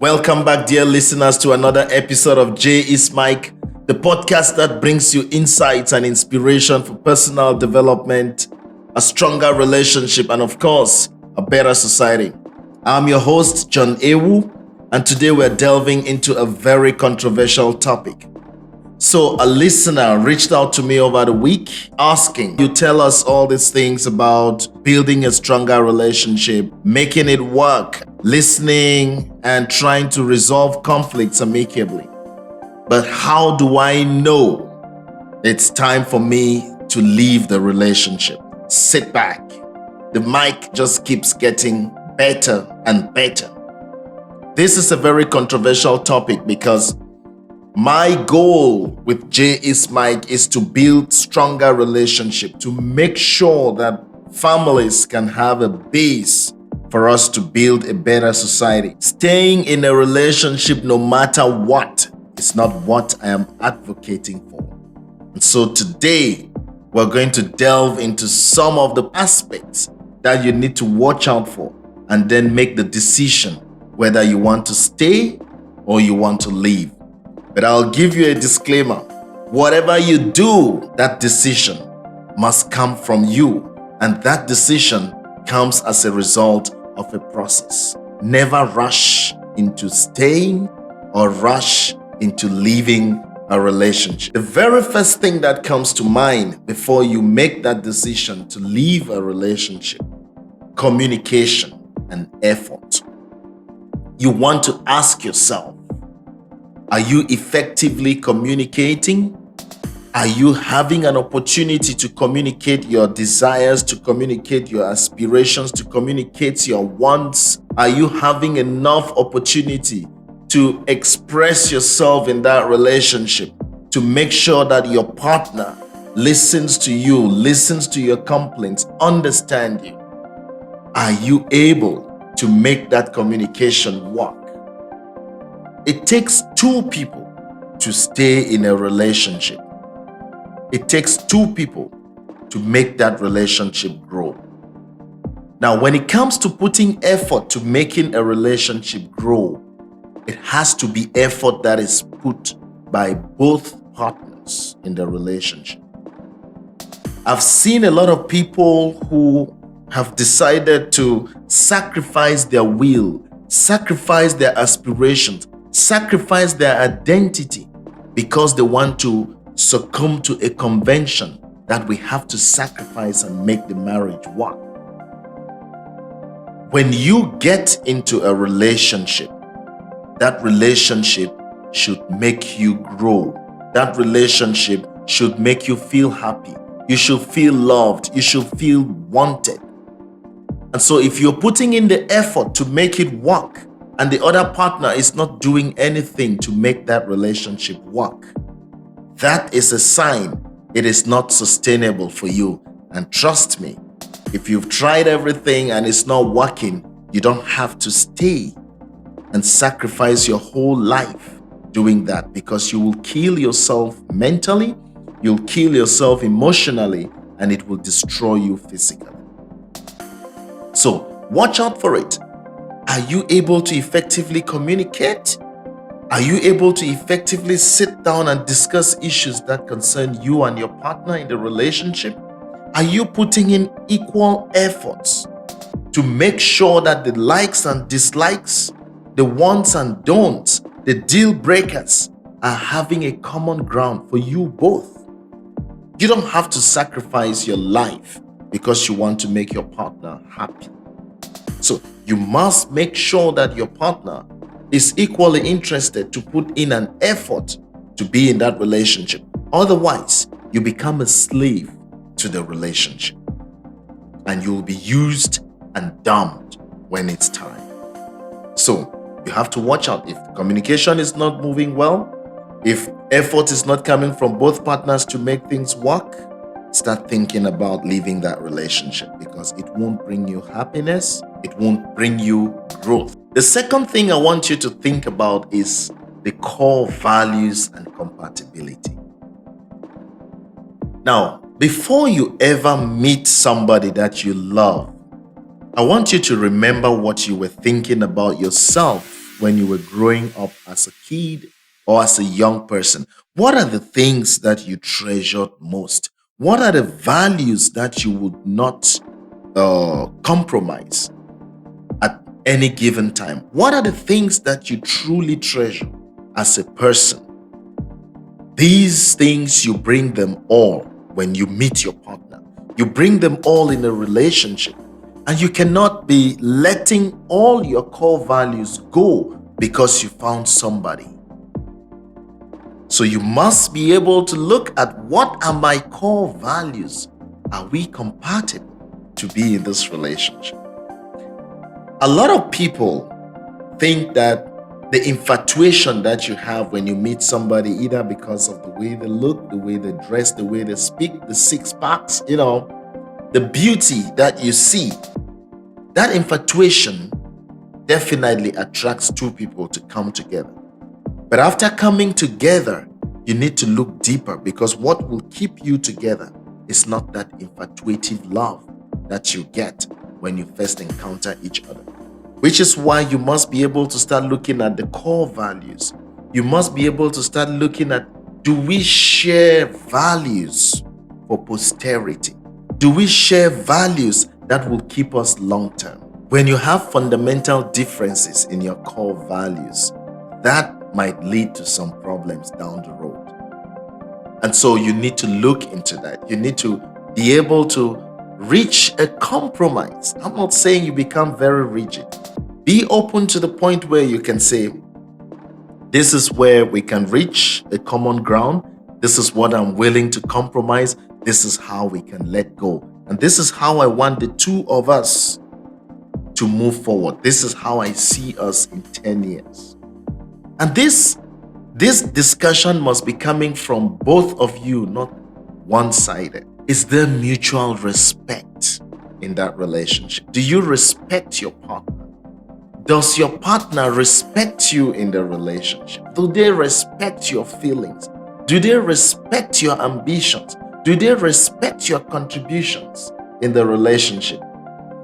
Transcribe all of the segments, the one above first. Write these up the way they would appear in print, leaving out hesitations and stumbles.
Welcome back, dear listeners, to another episode of J is Mike, the podcast that brings you insights and inspiration for personal development, a stronger relationship, and of course, a better society. I'm your host, John Ewu, and today we're delving into a very controversial topic. So a listener reached out to me over the week asking, you tell us all these things about building a stronger relationship, making it work, listening, and trying to resolve conflicts amicably. But how do I know it's time for me to leave the relationship? Sit back. The mic just keeps getting better and better. This is a very controversial topic because my goal with J is Mike is to build stronger relationship, to make sure that families can have a base for us to build a better society. Staying in a relationship no matter what is not what I am advocating for. And so today, we're going to delve into some of the aspects that you need to watch out for and then make the decision whether you want to stay or you want to leave. But I'll give you a disclaimer. Whatever you do, that decision must come from you. And that decision comes as a result of a process. Never rush into staying or rush into leaving a relationship. The very first thing that comes to mind before you make that decision to leave a relationship, communication and effort. You want to ask yourself, are you effectively communicating? Are you having an opportunity to communicate your desires, to communicate your aspirations, to communicate your wants? Are you having enough opportunity to express yourself in that relationship, to make sure that your partner listens to you, listens to your complaints, understand you? Are you able to make that communication work? It takes two people to stay in a relationship. It takes two people to make that relationship grow. Now, when it comes to putting effort to making a relationship grow, it has to be effort that is put by both partners in the relationship. I've seen a lot of people who have decided to sacrifice their will, sacrifice their aspirations, sacrifice their identity because they want to succumb to a convention that we have to sacrifice and make the marriage work. When you get into a relationship, that relationship should make you grow. That relationship should make you feel happy. You should feel loved. You should feel wanted. And so if you're putting in the effort to make it work and the other partner is not doing anything to make that relationship work, that is a sign it is not sustainable for you. And trust me, if you've tried everything and it's not working, you don't have to stay and sacrifice your whole life doing that, because you will kill yourself mentally, you'll kill yourself emotionally, and it will destroy you physically. So watch out for it. Are you able to effectively communicate? Are you able to effectively sit down and discuss issues that concern you and your partner in the relationship? Are you putting in equal efforts to make sure that the likes and dislikes, the wants and don'ts, the deal breakers are having a common ground for you both? You don't have to sacrifice your life because you want to make your partner happy. So you must make sure that your partner is equally interested to put in an effort to be in that relationship. Otherwise, you become a slave to the relationship and you'll be used and dumped when it's time. So you have to watch out. If communication is not moving well, if effort is not coming from both partners to make things work, start thinking about leaving that relationship, because it won't bring you happiness. It won't bring you growth. The second thing I want you to think about is the core values and compatibility. Now, before you ever meet somebody that you love, I want you to remember what you were thinking about yourself when you were growing up as a kid or as a young person. What are the things that you treasured most? What are the values that you would not compromise at any given time? What are the things that you truly treasure as a person? These things, you bring them all when you meet your partner. You bring them all in a relationship. And you cannot be letting all your core values go because you found somebody. So you must be able to look at, what are my core values? Are we compatible to be in this relationship? A lot of people think that the infatuation that you have when you meet somebody, either because of the way they look, the way they dress, the way they speak, the six packs, the beauty that you see, that infatuation definitely attracts two people to come together. But after coming together, you need to look deeper, because what will keep you together is not that infatuative love that you get when you first encounter each other. Which is why you must be able to start looking at the core values. You must be able to start looking at, do we share values for posterity? Do we share values that will keep us long term? When you have fundamental differences in your core values, that might lead to some problems down the road. And so you need to look into that. You need to be able to reach a compromise. I'm not saying you become very rigid. Be open to the point where you can say, this is where we can reach a common ground. This is what I'm willing to compromise. This is how we can let go. And this is how I want the two of us to move forward. This is how I see us in 10 years. And this discussion must be coming from both of you, not one-sided. Is there mutual respect in that relationship? Do you respect your partner? Does your partner respect you in the relationship? Do they respect your feelings? Do they respect your ambitions? Do they respect your contributions in the relationship?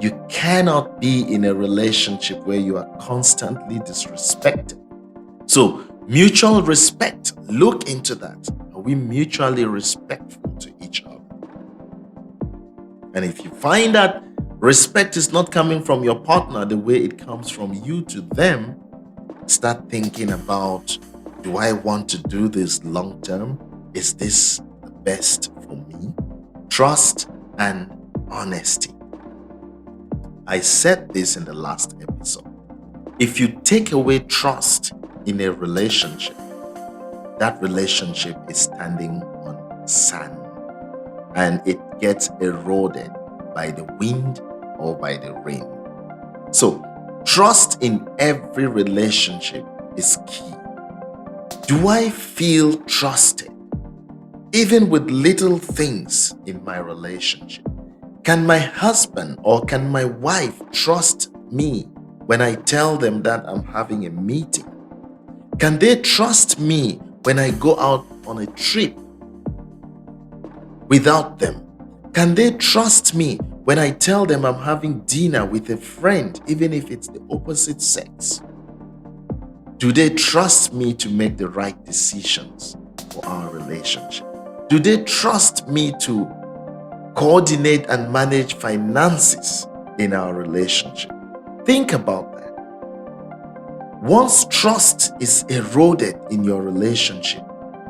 You cannot be in a relationship where you are constantly disrespected. So, mutual respect, look into that. Are we mutually respectful to each other? And if you find that respect is not coming from your partner the way it comes from you to them, start thinking about, do I want to do this long term? Is this the best for me? Trust and honesty. I said this in the last episode. If you take away trust in a relationship, that relationship is standing on sand, and it gets eroded by the wind or by the rain. So, trust in every relationship is key. Do I feel trusted, even with little things in my relationship? Can my husband or can my wife trust me when I tell them that I'm having a meeting? Can they trust me when I go out on a trip without them? Can they trust me when I tell them I'm having dinner with a friend, even if it's the opposite sex? Do they trust me to make the right decisions for our relationship? Do they trust me to coordinate and manage finances in our relationship? Think about that. Once trust is eroded in your relationship,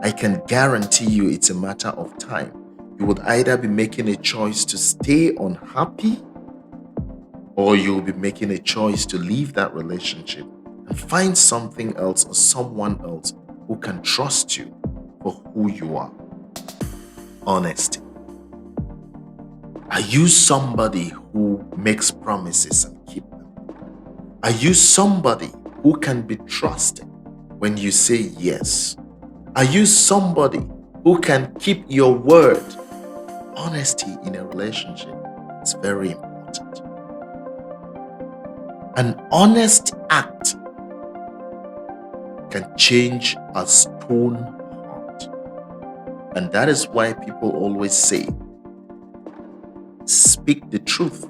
I can guarantee you it's a matter of time. You would either be making a choice to stay unhappy, or you'll be making a choice to leave that relationship and find something else or someone else who can trust you for who you are. Honesty. Are you somebody who makes promises and keep them? Are you somebody who can be trusted when you say yes? Are you somebody who can keep your word? Honesty in a relationship is very important. An honest act can change a stone heart. And that is why people always say, speak the truth,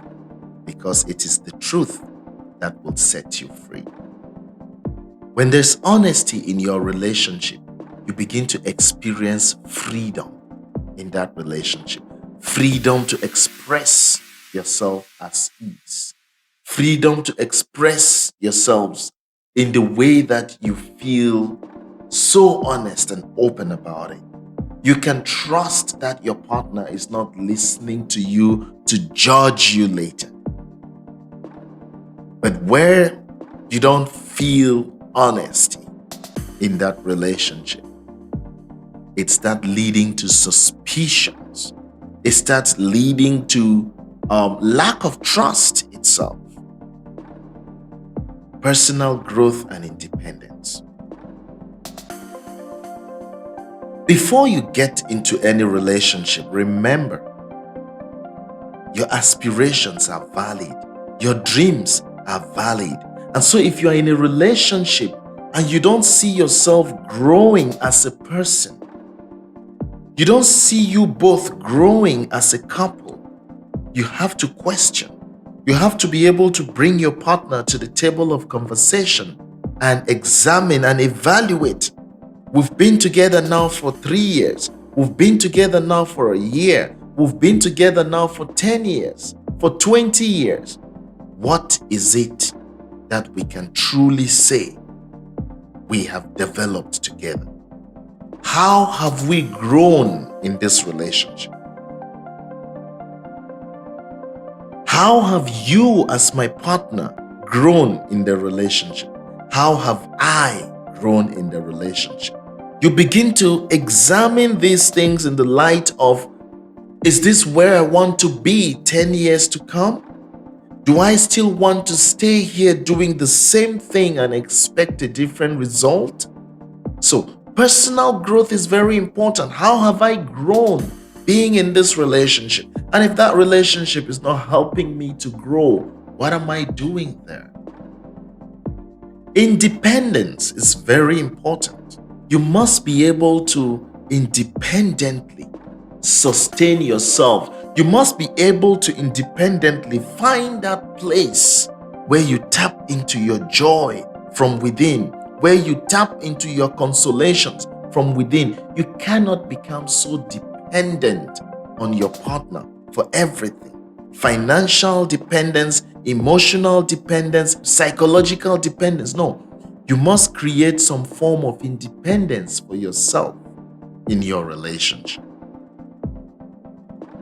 because it is the truth that will set you free. When there's honesty in your relationship, you begin to experience freedom in that relationship. Freedom to express yourself as is. Freedom to express yourselves in the way that you feel so honest and open about it. You can trust that your partner is not listening to you to judge you later. But where you don't feel honesty in that relationship, it starts leading to suspicions. It starts leading to lack of trust itself. Personal growth and independence. Before you get into any relationship, remember, your aspirations are valid. Your dreams are valid. And so if you are in a relationship and you don't see yourself growing as a person, you don't see you both growing as a couple, you have to question. You have to be able to bring your partner to the table of conversation and examine and evaluate. We've been together now for 3 years. We've been together now for a year. We've been together now for 10 years, for 20 years. What is it that we can truly say we have developed together? How have we grown in this relationship? How have you as my partner grown in the relationship? How have I grown in the relationship? You begin to examine these things in the light of, is this where I want to be 10 years to come? Do I still want to stay here doing the same thing and expect a different result? So, personal growth is very important. How have I grown being in this relationship? And if that relationship is not helping me to grow, what am I doing there? Independence is very important. You must be able to independently sustain yourself. You must be able to independently find that place where you tap into your joy from within, where you tap into your consolations from within. You cannot become so dependent on your partner for everything. Financial dependence, emotional dependence, psychological dependence. No, you must create some form of independence for yourself in your relationship.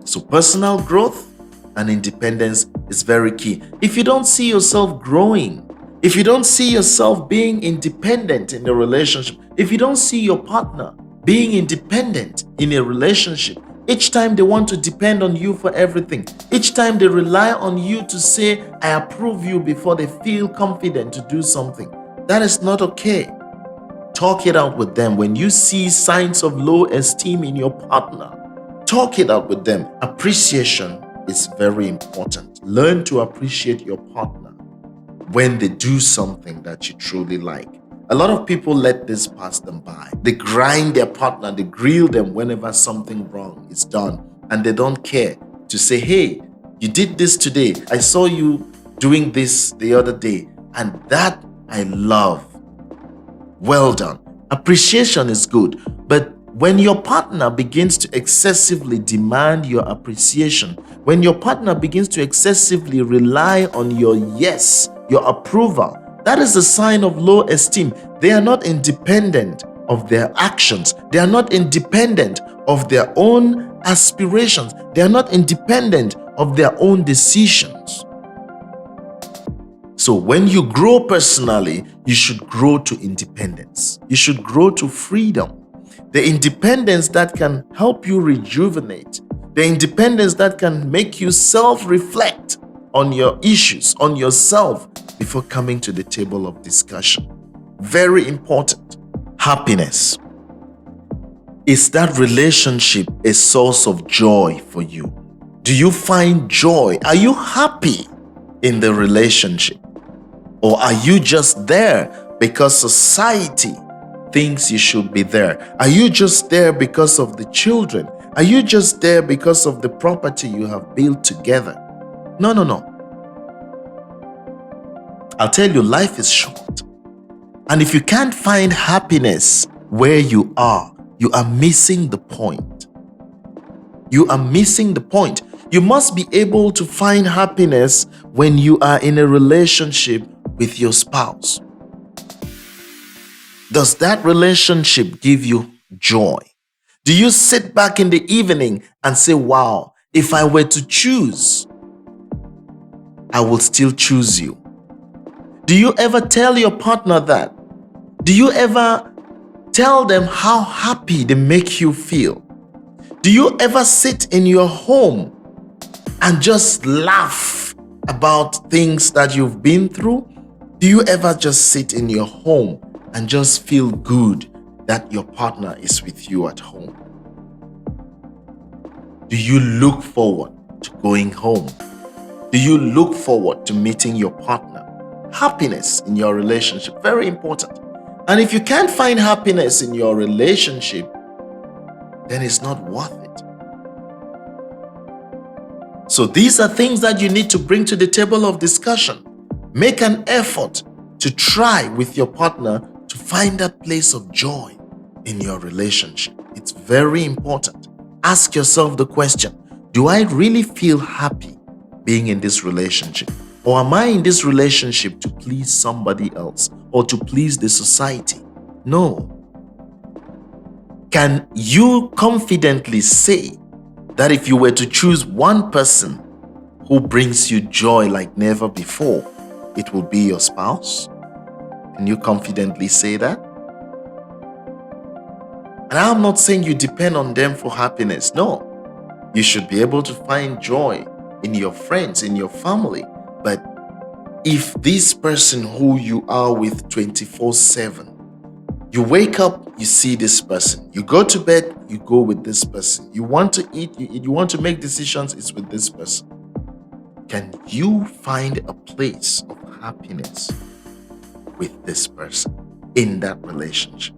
So personal growth and independence is very key. If you don't see yourself growing, if you don't see yourself being independent in a relationship, if you don't see your partner being independent in a relationship, each time they want to depend on you for everything, each time they rely on you to say, I approve you before they feel confident to do something, that is not okay. Talk it out with them. When you see signs of low esteem in your partner, talk it out with them. Appreciation is very important. Learn to appreciate your partner when they do something that you truly like. A lot of people let this pass them by. They grind their partner, they grill them whenever something wrong is done, and they don't care to say, hey, you did this today. I saw you doing this the other day, and that I love. Well done. Appreciation is good, but when your partner begins to excessively demand your appreciation, when your partner begins to excessively rely on your yes, your approval, that is a sign of low esteem. They are not independent of their actions. They are not independent of their own aspirations. They are not independent of their own decisions. So when you grow personally, you should grow to independence. You should grow to freedom. The independence that can help you rejuvenate. The independence that can make you self-reflect on your issues, on yourself, before coming to the table of discussion. Very important. Happiness. Is that relationship a source of joy for you? Do you find joy? Are you happy in the relationship? Or are you just there because society thinks you should be there? Are you just there because of the children? Are you just there because of the property you have built together? No, no, no. I'll tell you, life is short. And if you can't find happiness where you are missing the point. You are missing the point. You must be able to find happiness when you are in a relationship with your spouse. Does that relationship give you joy? Do you sit back in the evening and say, wow, if I were to choose, I will still choose you? Do you ever tell your partner that? Do you ever tell them how happy they make you feel? Do you ever sit in your home and just laugh about things that you've been through? Do you ever just sit in your home and just feel good that your partner is with you at home? Do you look forward to going home? Do you look forward to meeting your partner? Happiness in your relationship, very important. And if you can't find happiness in your relationship, then it's not worth it. So these are things that you need to bring to the table of discussion. Make an effort to try with your partner to find that place of joy in your relationship. It's very important. Ask yourself the question, do I really feel happy being in this relationship? Or am I in this relationship to please somebody else or to please the society? No. Can you confidently say that if you were to choose one person who brings you joy like never before, it will be your spouse? Can you confidently say that? And I'm not saying you depend on them for happiness. No. You should be able to find joy in your friends, in your family. But if this person who you are with 24/7, you wake up, you see this person. You go to bed, you go with this person. You want to eat, you want to make decisions, it's with this person. Can you find a place of happiness with this person in that relationship?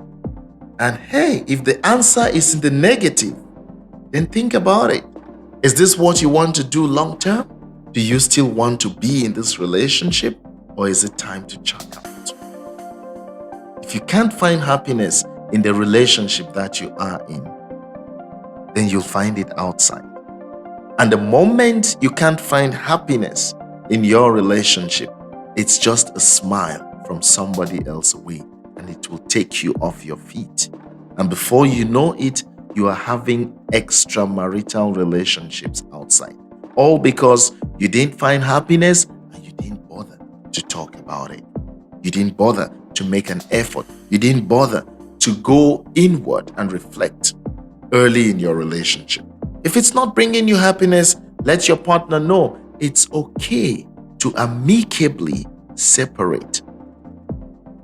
And hey, if the answer is in the negative, then think about it. Is this what you want to do long term? Do you still want to be in this relationship, or is it time to check out? If you can't find happiness in the relationship that you are in, then you'll find it outside. And the moment you can't find happiness in your relationship, it's just a smile from somebody else away, and it will take you off your feet. And before you know it, you are having extramarital relationships outside. All because you didn't find happiness and you didn't bother to talk about it. You didn't bother to make an effort. You didn't bother to go inward and reflect early in your relationship. If it's not bringing you happiness, let your partner know it's okay to amicably separate.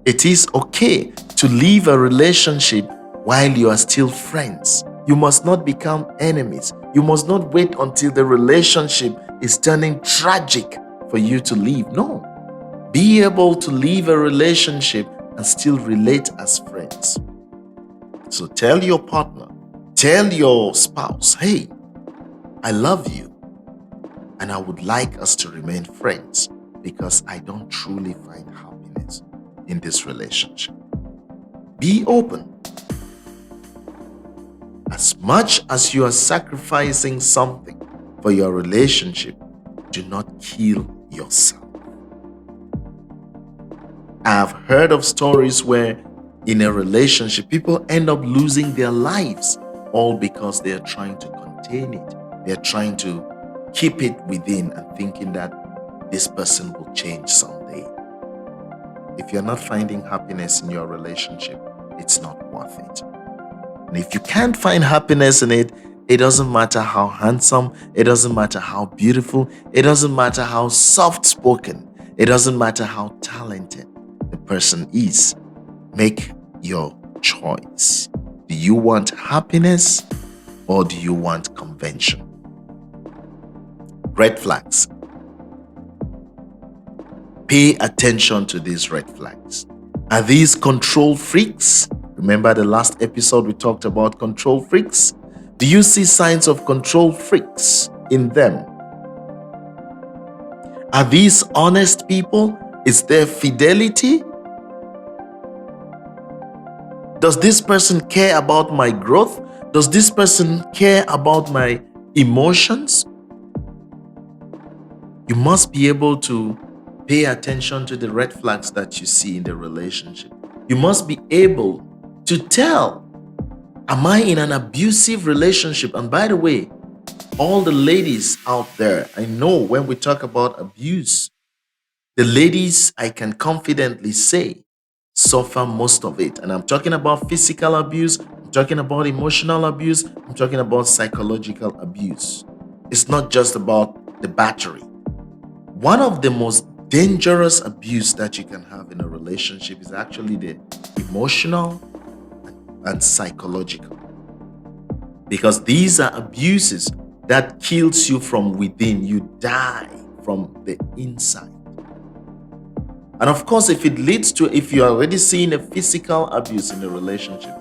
It is okay to leave a relationship while you are still friends. You must not become enemies. You must not wait until the relationship is turning tragic for you to leave. No. Be able to leave a relationship and still relate as friends. So tell your partner, tell your spouse, hey, I love you and I would like us to remain friends because I don't truly find happiness in this relationship. Be open. As much as you are sacrificing something for your relationship, do not kill yourself. I've heard of stories where in a relationship, people end up losing their lives all because they are trying to contain it. They're trying to keep it within and thinking that this person will change someday. If you're not finding happiness in your relationship, it's not worth it. And if you can't find happiness in it, it doesn't matter how handsome, it doesn't matter how beautiful, it doesn't matter how soft-spoken, it doesn't matter how talented the person is. Make your choice. Do you want happiness or do you want convention? Red flags. Pay attention to these red flags. Are these control freaks? Remember the last episode we talked about control freaks? Do you see signs of control freaks in them? Are these honest people? Is there fidelity? Does this person care about my growth? Does this person care about my emotions? You must be able to pay attention to the red flags that you see in the relationship. You must be able to tell, am I in an abusive relationship? And by the way, all the ladies out there, I know when we talk about abuse, the ladies, I can confidently say, suffer most of it. And I'm talking about physical abuse, I'm talking about emotional abuse, I'm talking about psychological abuse. It's not just about the battery. One of the most dangerous abuse that you can have in a relationship is actually the emotional and psychological. Because these are abuses that kills you from within. You die from the inside. And of course, if you are already seeing a physical abuse in a relationship,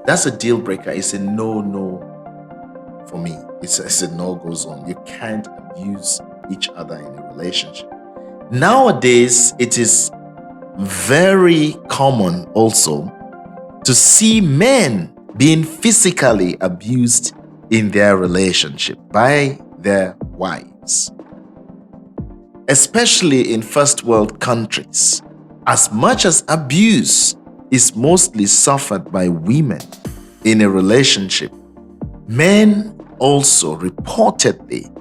that's a deal breaker. It's a no for me. It's a no-go zone. You can't abuse each other in a relationship. Nowadays, it is very common also to see men being physically abused in their relationship by their wives. Especially in first world countries, as much as abuse is mostly suffered by women in a relationship, men also reportedly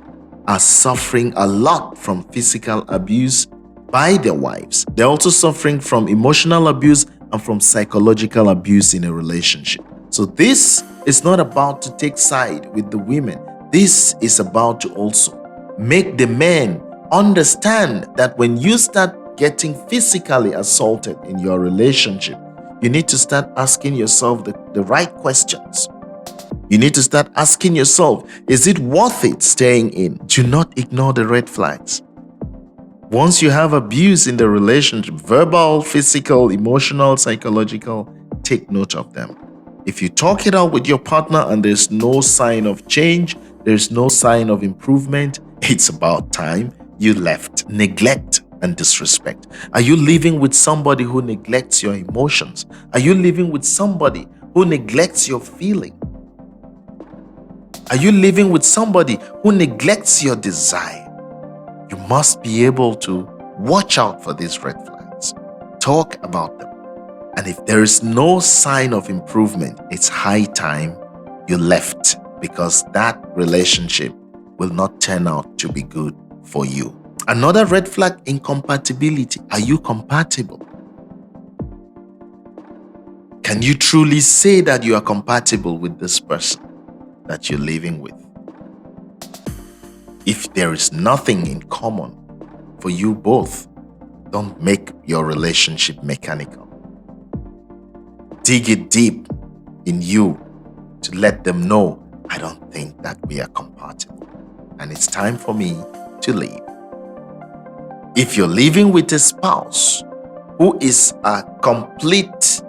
are suffering a lot from physical abuse by their wives. They're also suffering from emotional abuse and from psychological abuse in a relationship. So this is not about to take side with the women. This is about to also make the men understand that when you start getting physically assaulted in your relationship, you need to start asking yourself the right questions. You need to start asking yourself, is it worth it staying in? Do not ignore the red flags. Once you have abuse in the relationship, verbal, physical, emotional, psychological, take note of them. If you talk it out with your partner and there's no sign of change, there's no sign of improvement, it's about time you left. Neglect and disrespect. Are you living with somebody who neglects your emotions? Are you living with somebody who neglects your feeling? Are you living with somebody who neglects your desire? You must be able to watch out for these red flags. Talk about them. And if there is no sign of improvement, it's high time you left, because that relationship will not turn out to be good for you. Another red flag, incompatibility. Are you compatible? Can you truly say that you are compatible with this person that you're living with? If there is nothing in common for you both, don't make your relationship mechanical. Dig it deep in you to let them know, I don't think that we are compatible, and it's time for me to leave. If you're living with a spouse who is a complete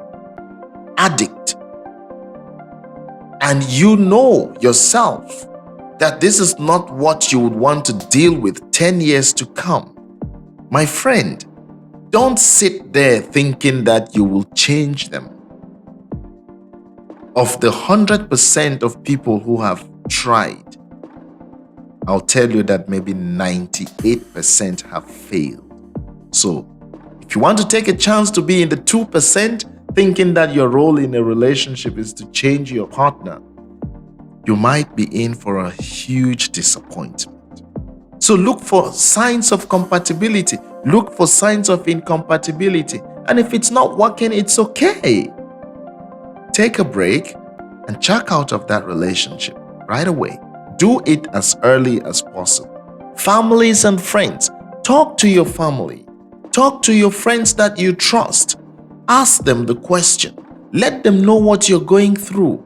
addict, and you know yourself that this is not what you would want to deal with 10 years to come, my friend, don't sit there thinking that you will change them. Of the 100% of people who have tried, I'll tell you that maybe 98% have failed. So, if you want to take a chance to be in the 2%, thinking that your role in a relationship is to change your partner, you might be in for a huge disappointment. So look for signs of compatibility. Look for signs of incompatibility. And if it's not working, it's okay. Take a break and check out of that relationship right away. Do it as early as possible. Families and friends, talk to your family. Talk to your friends that you trust. Ask them the question. Let them know what you're going through.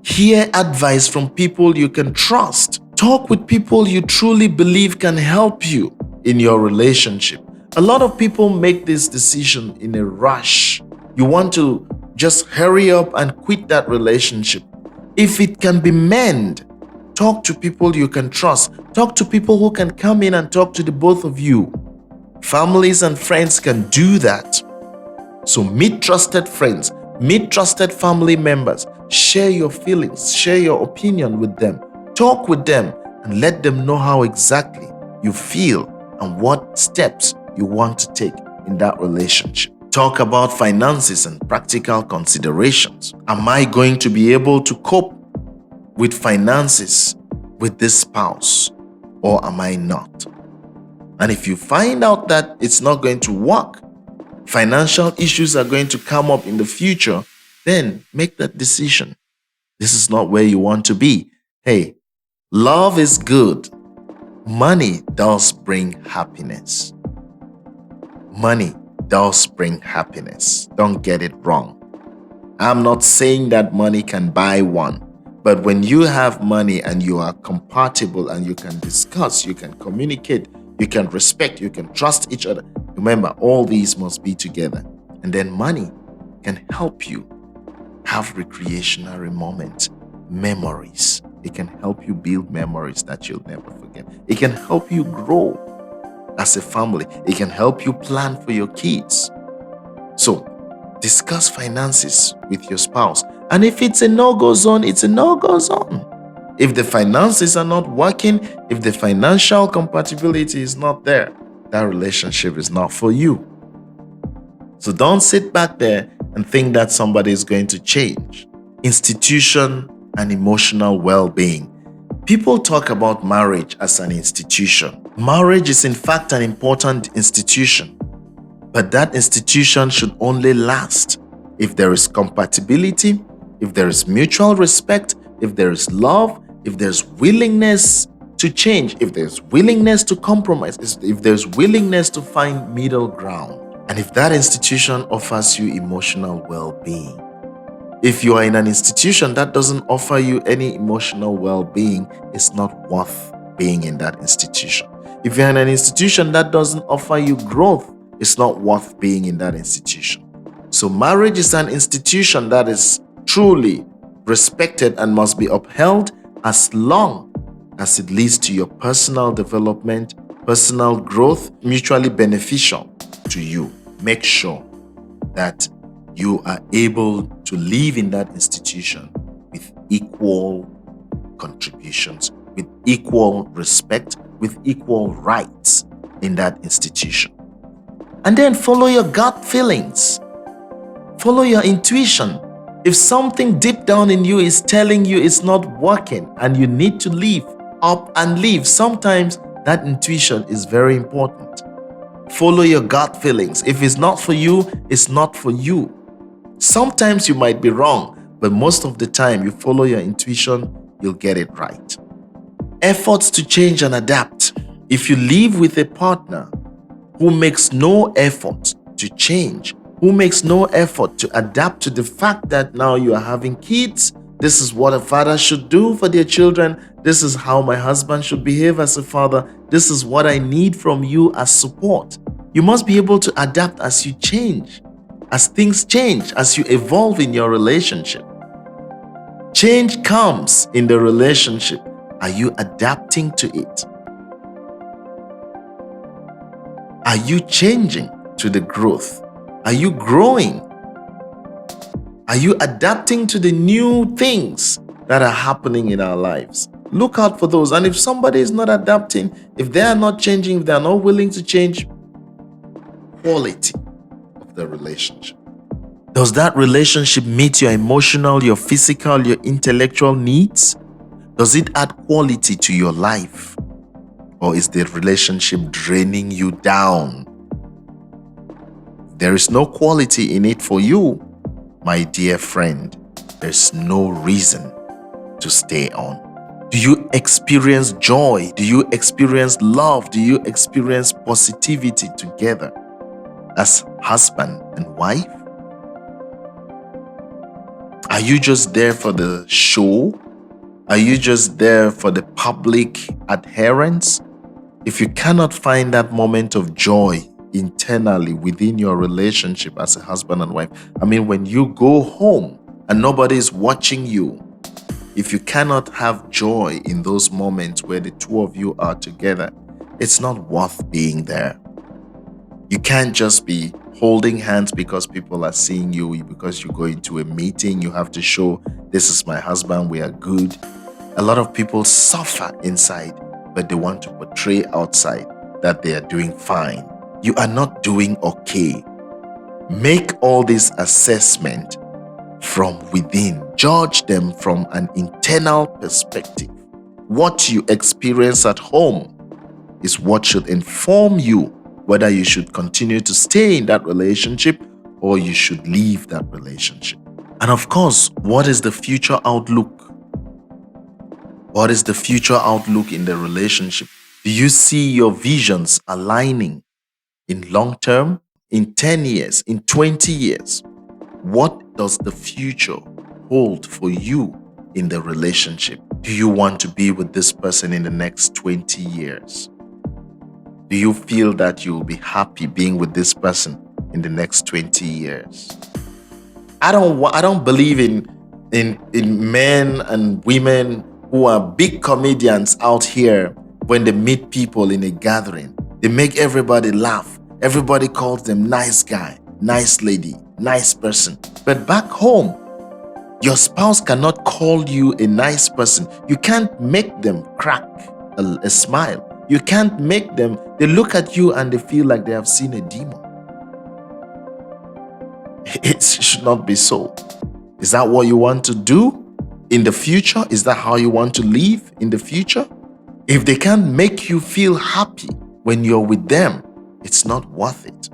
Hear advice from people you can trust. Talk with people you truly believe can help you in your relationship. A lot of people make this decision in a rush. You want to just hurry up and quit that relationship. If it can be mended, talk to people you can trust. Talk to people who can come in and talk to the both of you. Families and friends can do that. So meet trusted friends, meet trusted family members, share your feelings, share your opinion with them, talk with them, and let them know how exactly you feel and what steps you want to take in that relationship. Talk about finances and practical considerations. Am I going to be able to cope with finances with this spouse, or am I not? And if you find out that it's not going to work, financial issues are going to come up in the future, then make that decision. This is not where you want to be. Hey, love is good. Money does bring happiness. Money does bring happiness. Don't get it wrong. I'm not saying that money can buy one, but when you have money and you are compatible and you can discuss, you can communicate, you can respect, you can trust each other. Remember, all these must be together. And then money can help you have recreational moments, memories. It can help you build memories that you'll never forget. It can help you grow as a family. It can help you plan for your kids. So, discuss finances with your spouse. And if it's a no-go zone, it's a no-go zone. If the finances are not working, if the financial compatibility is not there, that relationship is not for you. So don't sit back there and think that somebody is going to change. Institution and emotional well-being. People talk about marriage as an institution. Marriage is in fact an important institution, but that institution should only last if there is compatibility, if there is mutual respect, if there is love, if there's willingness to change, if there's willingness to compromise, if there's willingness to find middle ground, and if that institution offers you emotional well-being. If you are in an institution that doesn't offer you any emotional well-being, it's not worth being in that institution. If you're in an institution that doesn't offer you growth, it's not worth being in that institution. So marriage is an institution that is truly respected and must be upheld as long as it leads to your personal development, personal growth, mutually beneficial to you. Make sure that you are able to live in that institution with equal contributions, with equal respect, with equal rights in that institution. And then follow your gut feelings. Follow your intuition. If something deep down in you is telling you it's not working and you need to leave, up and leave, sometimes that intuition is very important. Follow your gut feelings. If it's not for you, it's not for you. Sometimes you might be wrong, but most of the time you follow your intuition, you'll get it right. Efforts to change and adapt. If you live with a partner who makes no effort to change, who makes no effort to adapt to the fact that now you are having kids, this is what a father should do for their children, this is how my husband should behave as a father, this is what I need from you as support. You must be able to adapt as you change, as things change, as you evolve in your relationship. Change comes in the relationship. Are you adapting to it? Are you changing to the growth? Are you growing? Are you adapting to the new things that are happening in our lives? Look out for those. And if somebody is not adapting, if they are not changing, if they are not willing to change, quality of the relationship. Does that relationship meet your emotional, your physical, your intellectual needs? Does it add quality to your life? Or is the relationship draining you down? If there is no quality in it for you, my dear friend, there's no reason to stay on. Do you experience joy? Do you experience love? Do you experience positivity together as husband and wife? Are you just there for the show? Are you just there for the public adherence? If you cannot find that moment of joy internally within your relationship as a husband and wife. I mean, when you go home and nobody is watching you, if you cannot have joy in those moments where the two of you are together, it's not worth being there. You can't just be holding hands because people are seeing you, because you go into a meeting, you have to show, this is my husband, we are good. A lot of people suffer inside, but they want to portray outside that they are doing fine. You are not doing okay. Make all this assessment from within. Judge them from an internal perspective. What you experience at home is what should inform you whether you should continue to stay in that relationship or you should leave that relationship. And of course, what is the future outlook? What is the future outlook in the relationship? Do you see your visions aligning in long term, in 10 years, in 20 years? What does the future hold for you in the relationship? Do you want to be with this person in the next 20 years? Do you feel that you'll be happy being with this person in the next 20 years? I don't believe in men and women who are big comedians out here. When they meet people in a gathering, they make everybody laugh. Everybody calls them nice guy, nice lady, nice person. But back home, your spouse cannot call you a nice person. You can't make them crack a smile. You can't make them, they look at you and they feel like they have seen a demon. It should not be so. Is that what you want to do in the future? Is that how you want to live in the future? If they can't make you feel happy when you're with them, it's not worth it.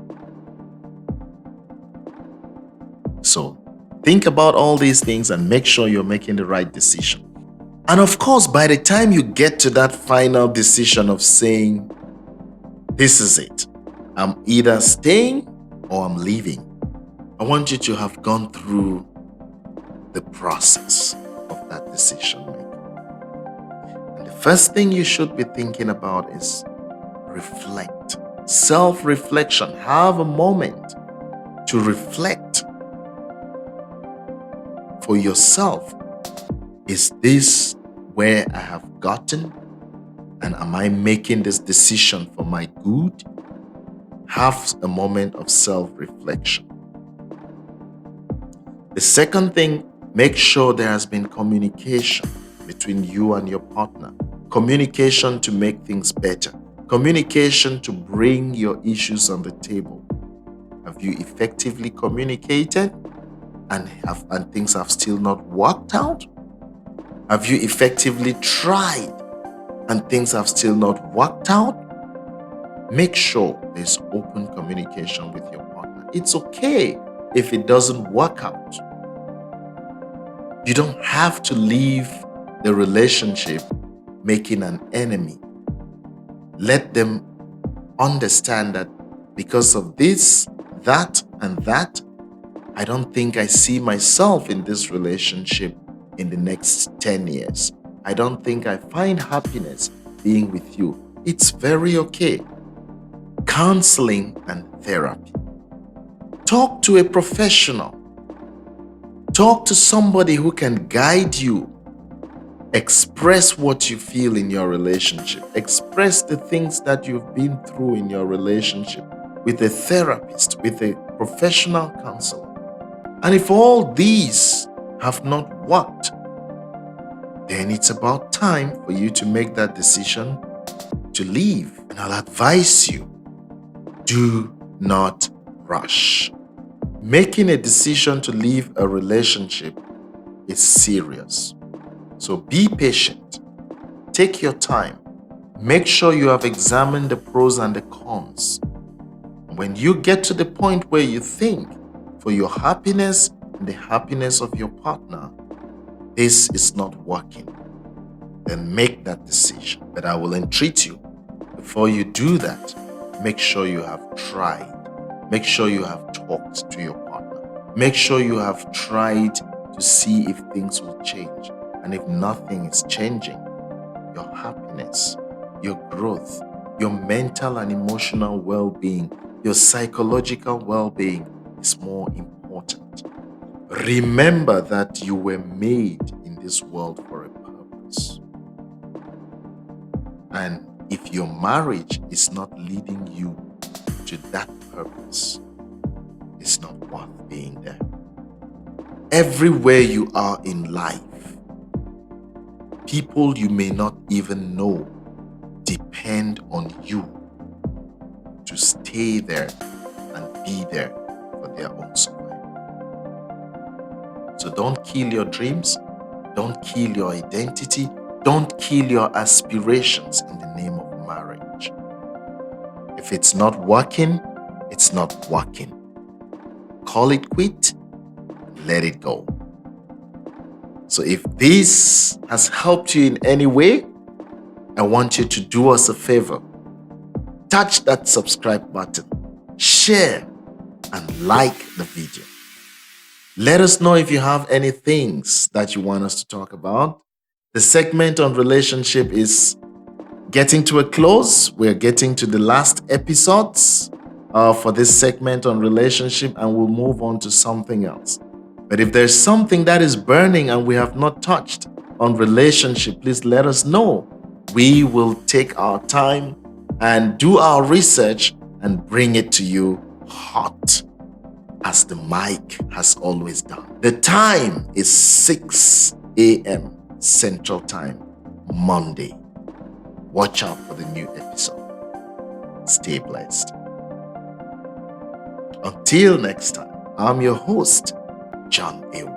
So think about all these things and make sure you're making the right decision. And of course, by the time you get to that final decision of saying, this is it, I'm either staying or I'm leaving, I want you to have gone through the process of that decision making. And the first thing you should be thinking about is reflect. Self-reflection. Have a moment to reflect for yourself. Is this where I have gotten? And am I making this decision for my good? Have a moment of self-reflection. The second thing, make sure there has been communication between you and your partner. Communication to make things better. Communication to bring your issues on the table. Have you effectively communicated and things have still not worked out? Have you effectively tried and things have still not worked out? Make sure there's open communication with your partner. It's okay if it doesn't work out. You don't have to leave the relationship making an enemy. Let them understand that because of this, that, and that, I don't think I see myself in this relationship in the next 10 years. I don't think I find happiness being with you. It's very okay. Counseling and therapy. Talk to a professional. Talk to somebody who can guide you. Express what you feel in your relationship. Express the things that you've been through in your relationship with a therapist, with a professional counselor. And if all these have not worked, then it's about time for you to make that decision to leave. And I'll advise you, do not rush. Making a decision to leave a relationship is serious. So be patient. Take your time. Make sure you have examined the pros and the cons. When you get to the point where you think for your happiness and the happiness of your partner, this is not working, then make that decision. But I will entreat you, before you do that, make sure you have tried. Make sure you have talked to your partner. Make sure you have tried to see if things will change. And if nothing is changing, your happiness, your growth, your mental and emotional well-being your psychological well-being is more important. Remember that you were made in this world for a purpose. And if your marriage is not leading you to that purpose, it's not worth being there. Everywhere you are in life, people you may not even know depend on you to stay there and be there for their own survival. So don't kill your dreams, don't kill your identity, don't kill your aspirations in the name of marriage. If it's not working, it's not working. Call it quit, let it go. So if this has helped you in any way, I want you to do us a favor. Touch that subscribe button, share, and like the video. Let us know if you have any things that you want us to talk about. The segment on relationship is getting to a close. We're getting to the last episodes for this segment on relationship, and we'll move on to something else. But if there's something that is burning and we have not touched on relationship, please let us know. We will take our time and do our research and bring it to you hot, as the mic has always done. The time is 6 a.m. Central Time, Monday. Watch out for the new episode. Stay blessed. Until next time, I'm your host, John Ew.